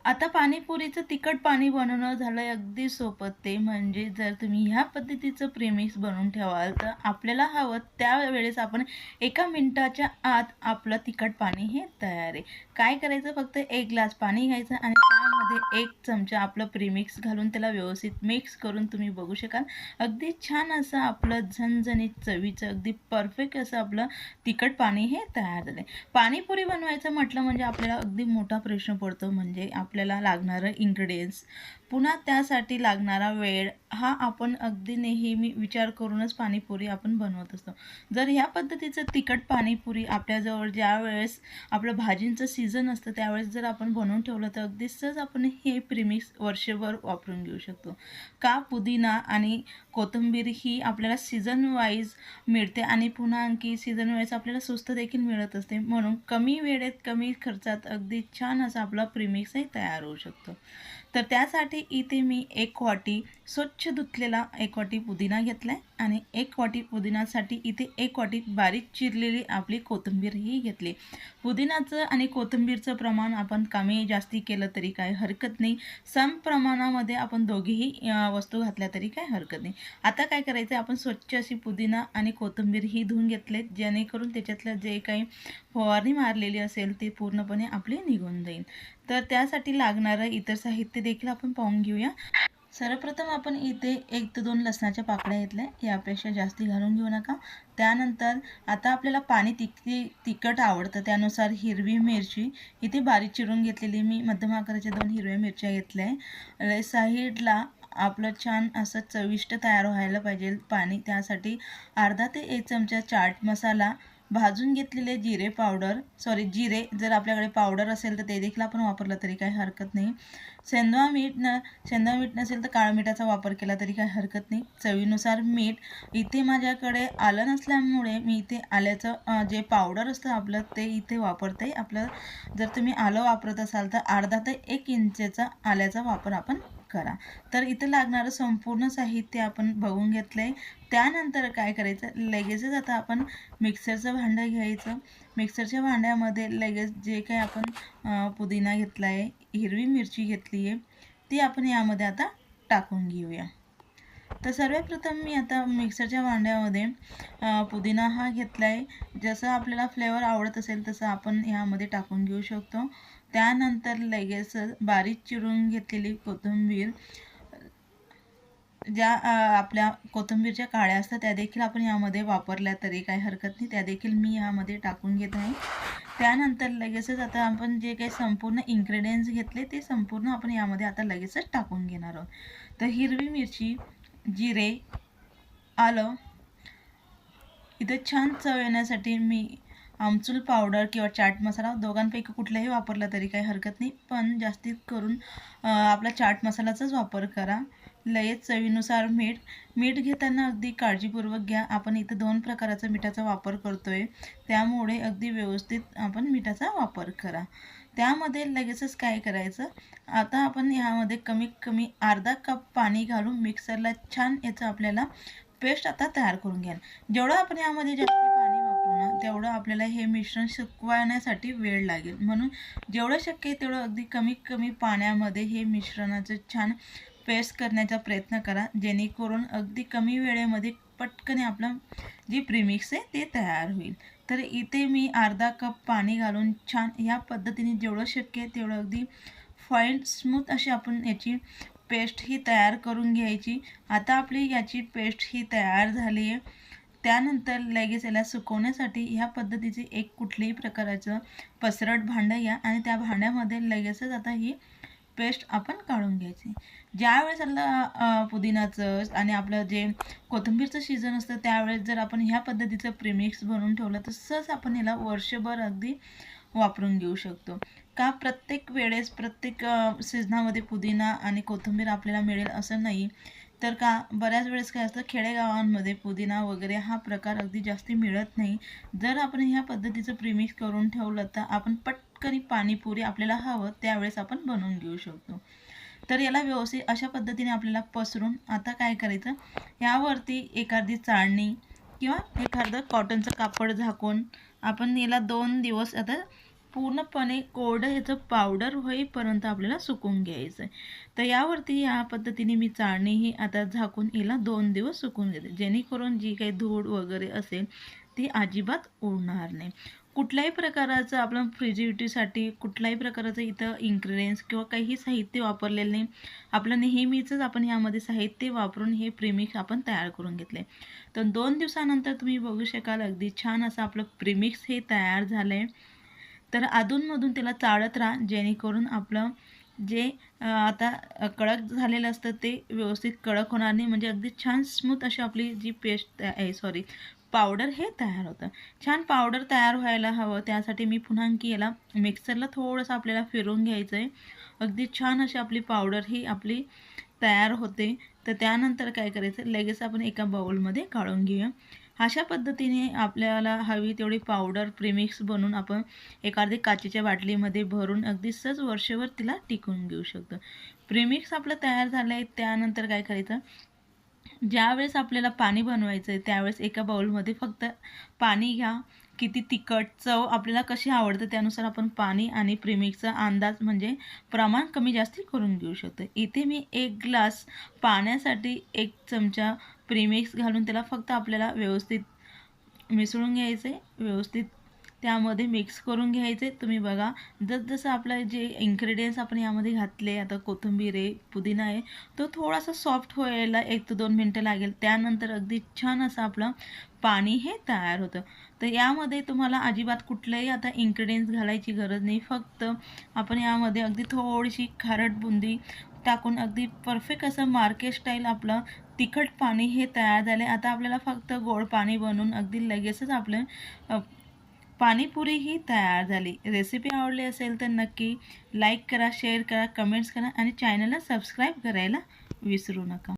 आता पाणीपुरीचं तिखट पाणी बनवणं झालंय अगदी सोपं. ते म्हणजे जर तुम्ही ह्या पद्धतीचं प्रेमिक्स बनवून ठेवाल, तर आपल्याला हवं त्यावेळेस आपण 1 मिनिटाच्या आत आपलं तिखट पाणी हे तयार आहे. काय करायचं, फक्त 1 ग्लास पाणी घ्यायचं आणि त्यामध्ये 1 चमचा आपलं प्रेमिक्स घालून त्याला व्यवस्थित मिक्स करून तुम्ही बघू शकाल. अगदी छान असं आपलं झणझणीत चवीचं अगदी परफेक्ट असं आपलं तिखट पाणी हे तयार झालंय. पाणीपुरी बनवायचं म्हटलं म्हणजे आपल्याला अगदी मोठा प्रश्न पडतो, म्हणजे आपल्याला लागणारं इन्ग्रेडियंट्स, पुन्हा त्यासाठी लागणारा वेळ हा आपण अगदी नेहमी विचार करूनच पाणीपुरी आपण बनवत असतो. जर ह्या पद्धतीचं तिखट पाणीपुरी आपल्याजवळ ज्यावेळेस आपलं भाजींचं सीझन असतं त्यावेळेस जर आपण बनवून ठेवलं, तर अगदी सहज आपण हे प्रीमिक्स वर्षभर वापरून घेऊ शकतो. का, पुदिना आणि कोथिंबीर ही आपल्याला सीझन वाईज मिळते आणि पुन्हा आणखी सीझन वाईज आपल्याला स्वस्त देखील मिळत असते, म्हणून कमी वेळेत कमी खर्चात अगदी छान असा आपला प्रीमिक्सही तयार होऊ शकतो. तर त्यासाठी इथे मी 1 वाटी स्वच्छ धुतलेला 1 वाटी पुदिना घेतला आहे आणि 1 वाटी पुदिनासाठी इथे 1 वाटी बारीक चिरलेली आपली कोथिंबीरही घेतली. पुदिनाचं आणि कोथिंबीरचं प्रमाण आपण कमी जास्ती केलं तरी काय हरकत नाही. सम प्रमाणामध्ये आपण दोघीही वस्तू घातल्या तरी काय हरकत नाही. आता काय करायचं, आपण स्वच्छ अशी पुदिना आणि कोथिंबीर ही धुवून घेतलेत, जेणेकरून त्याच्यातलं जे काही फवारणी मारलेली असेल ते पूर्णपणे आपली निघून जाईल. तर त्यासाठी लागणारं इतर साहित्य देखील आपण पाहून घेऊया. सर्वप्रथम आपण इथे 1 ते 2 लसणाच्या पाकळ्या घेतल्या, यापेक्षा जास्ती घालून घेऊ नका. त्यानंतर आता आपल्याला पाणी तिखट आवडतं त्यानुसार हिरवी मिरची इथे बारीक चिरून घेतलेली मी मध्यम आकाराच्या 2 हिरव्या मिरच्या घेतल्या आहे. साईडला आपलं छान असं चविष्ट तयार व्हायला पाहिजे पाणी, त्यासाठी अर्धा ते 1 चमचा चाट मसाला, भाजून घेतलेले जिरे जर आपल्याकडे पावडर असेल तर ते देखील आपण वापरलं तरी काही हरकत नाही. सेंधवा मीठ नसेल तर काळं मिठाचा वापर केला तरी काही हरकत नाही. चवीनुसार मीठ. इथे माझ्याकडे आलं नसल्यामुळे मी इथे आल्याचं जे पावडर असतं आपलं ते इथे वापरते. आपलं जर तुम्ही आलं वापरत असाल तर अर्धा ते 1 इंचचा आल्याचा वापर आपण करा. तर इथं लागणारं संपूर्ण साहित्य आपण बघून घेतलं आहे. त्यानंतर काय करायचं, लगेचच आता आपण मिक्सरचं भांडं घ्यायचं. मिक्सरच्या भांड्यामध्ये लगेच जे काही आपण पुदिना घेतला आहे, हिरवी मिरची घेतली आहे, ती आपण यामध्ये आता टाकून घेऊया. तर सर्वप्रथम मी आता मिक्सरच्या भांड्यामध्ये पुदिना हा घेतला आहे. जसं आपल्याला फ्लेवर आवडत असेल तसं आपण यामध्ये टाकून घेऊ शकतो. त्यानंतर लगेच बारीक चिरून घेतलेली कोथिंबीर, ज्या आपल्या कोथिंबीरच्या काळ्या असतात त्या देखील आपण यामध्ये वापरल्या तरी काही हरकत नाही, त्या देखील मी यामध्ये टाकून घेत आहे. त्यानंतर लगेचच आता आपण जे काही संपूर्ण इन्ग्रेडियंट्स घेतले ते संपूर्ण आपण यामध्ये आता लगेचच टाकून घेणार आहोत. तर हिरवी मिरची, जिरे, आलं, इथे छान चव येण्यासाठी मी आमचूर पावडर किंवा चाट मसाला दोघांपैकी कुठलाही वापरला तरी काही हरकत नाही, पण जास्तीत करून आपला चाट मसालाचाच वापर करा. लगेच चवीनुसार मीठ घेताना अगदी काळजीपूर्वक घ्या. आपण इथं 2 प्रकाराचा मिठाचा वापर करतोय, त्यामुळे अगदी व्यवस्थित आपण मिठाचा वापर करा. त्यामध्ये लगेचच काय करायचं, आता आपण यामध्ये कमीत कमी अर्धा कप पाणी घालून मिक्सरला छान याचं आपल्याला पेस्ट आता तयार करून घ्या. जेवढं आपण यामध्ये जास्त पाणी वापरू ना तेवढं आपल्याला हे मिश्रण सुकवण्यासाठी वेळ लागेल, म्हणून जेवढं शक्य आहे तेवढं अगदी कमीत कमी पाण्यामध्ये हे मिश्रणाचं छान पेस्ट करण्याचा प्रयत्न करा, जेणेकरून अगदी कमी वेळेमध्ये पटकन आपलं जे प्रीमिक्स आहे ते तयार होईल. तर इथे मी अर्धा कप पाणी घालून छान या पद्धतीने जेवढं शक्य आहे तेवढं अगदी फाईन स्मूथ अशी आपण याची पेस्ट ही तयार करून घ्यायची. आता आपली याची पेस्ट ही तयार झाली आहे. त्यानंतर लगेच याला सुकवण्यासाठी ह्या पद्धतीचे एक कुठल्याही प्रकाराचं पसरट भांडं घ्या आणि त्या भांड्यामध्ये लगेचच आता ही पेस्ट आपण काढून घ्यायची. ज्यावेळेस आपलं पुदिनाचं आणि आपलं जे कोथिंबीरचं सीझन असतं त्यावेळेस जर आपण ह्या पद्धतीचं प्रीमिक्स बनवून ठेवलं तर सहज आपण याला वर्षभर अगदी वापरून घेऊ शकतो. का, प्रत्येक वेळेस प्रत्येक सीझनामध्ये पुदिना आणि कोथिंबीर आपल्याला मिळेल असं नाही, तर का बऱ्याच वेळेस काय असतं, खेडेगावांमध्ये पुदिना वगैरे हा प्रकार अगदी जास्ती मिळत नाही. जर आपण ह्या पद्धतीचं प्रीमिक्स करून ठेवलं तर आपण पटकन पाणीपुरी आपल्याला हवं त्यावेळेस आपण बनवून घेऊ शकतो. तर याला व्यवस्थित अशा पद्धतीने आपल्याला पसरून आता काय करायचं, यावरती एखादी चाळणी किंवा एखादं कॉटनचं कापड झाकून आपण याला 2 दिवस आता पूर्णपणे कोरडं ह्याचं पावडर होईपर्यंत आपल्याला सुकवून घ्यायचं आहे. तर यावरती या पद्धतीने मी चाळणीही आता झाकून हिला 2 दिवस सुकवून घेते, जेणेकरून जी काही धूळ वगैरे असेल ती अजिबात उडणार नाही. कुठल्याही प्रकाराचं आपलं प्रिझर्वेटिव्हसाठी कुठल्याही प्रकाराचं इथं इन्ग्रेडियंट्स किंवा काही साहित्य वापरलेलं नाही. आपलं नेहमीचंच आपण यामध्ये साहित्य वापरून हे प्रीमिक्स आपण तयार करून घेतले. तर 2 दिवसानंतर तुम्ही बघू शकाल अगदी छान असं आपलं प्रीमिक्स हे तयार झालं आहे. तर अधूनमधून त्याला चाळत राहा, जेणेकरून आपलं जे आता कडक झालेलं असतं ते व्यवस्थित कडक होणार नाही, म्हणजे अगदी छान स्मूथ अशी आपली जी पेस्ट आहे पावडर हे तयार होतं. छान पावडर तयार व्हायला हवं, त्यासाठी मी पुन्हा आणखी याला मिक्सरला थोडंसं आपल्याला फिरवून घ्यायचं आहे. अगदी छान अशी आपली पावडर ही आपली तयार होते. तर त्यानंतर काय करायचं, लगेच आपण एका बाउलमध्ये काढून घेऊया. अशा पद्धतीने आपल्याला हवी तेवढी पावडर प्रीमिक्स बनवून आपण एखादी काचेच्या बाटलीमध्ये भरून अगदी सहज वर्षभर तिला टिकवून घेऊ शकतो. प्रीमिक्स आपलं तयार झालं आहे. त्यानंतर काय करायचं, ज्यावेळेस आपल्याला पाणी बनवायचं आहे त्यावेळेस एका बाउलमध्ये फक्त पाणी घ्या. किती तिखट चव आपल्याला कशी आवडतं त्यानुसार आपण पाणी आणि प्रीमिक्सचा अंदाज म्हणजे प्रमाण कमी जास्त करून घेऊ शकतो. इथे मी 1 ग्लास पाण्यासाठी 1 चमचा प्रीमिक्स घालून त्याला फक्त आपल्याला व्यवस्थित मिसळून घ्यायचे, व्यवस्थित त्यामध्ये मिक्स करून घ्यायचे. तुम्ही बघा जसं आपलं जे इन्ग्रेडियंट्स आपण यामध्ये घातले, आता कोथिंबीर आहे, पुदिना आहे, तो थोडासा सॉफ्ट व्हायला 1 ते 2 मिनटं लागेल. त्यानंतर अगदी छान असं आपलं पाणी हे तयार होतं. तर यामध्ये तुम्हाला अजिबात कुठलंही आता इन्ग्रेडियंट्स घालायची गरज नाही. फक्त आपण यामध्ये अगदी थोडीशी खारट बुंदी टाकून अगदी परफेक्ट असं मार्केट स्टाईल आपलं तिखट पाणी हे तयार झाले. आता आपल्याला फक्त गोड पाणी बनवून अगदी लगेचच आपलं पाणीपुरी ही तयार झाली. रेसिपी आवडली असेल तर नक्की लाईक करा, शेअर करा, कमेंट्स करा आणि चॅनलला सबस्क्राईब करायला विसरू नका.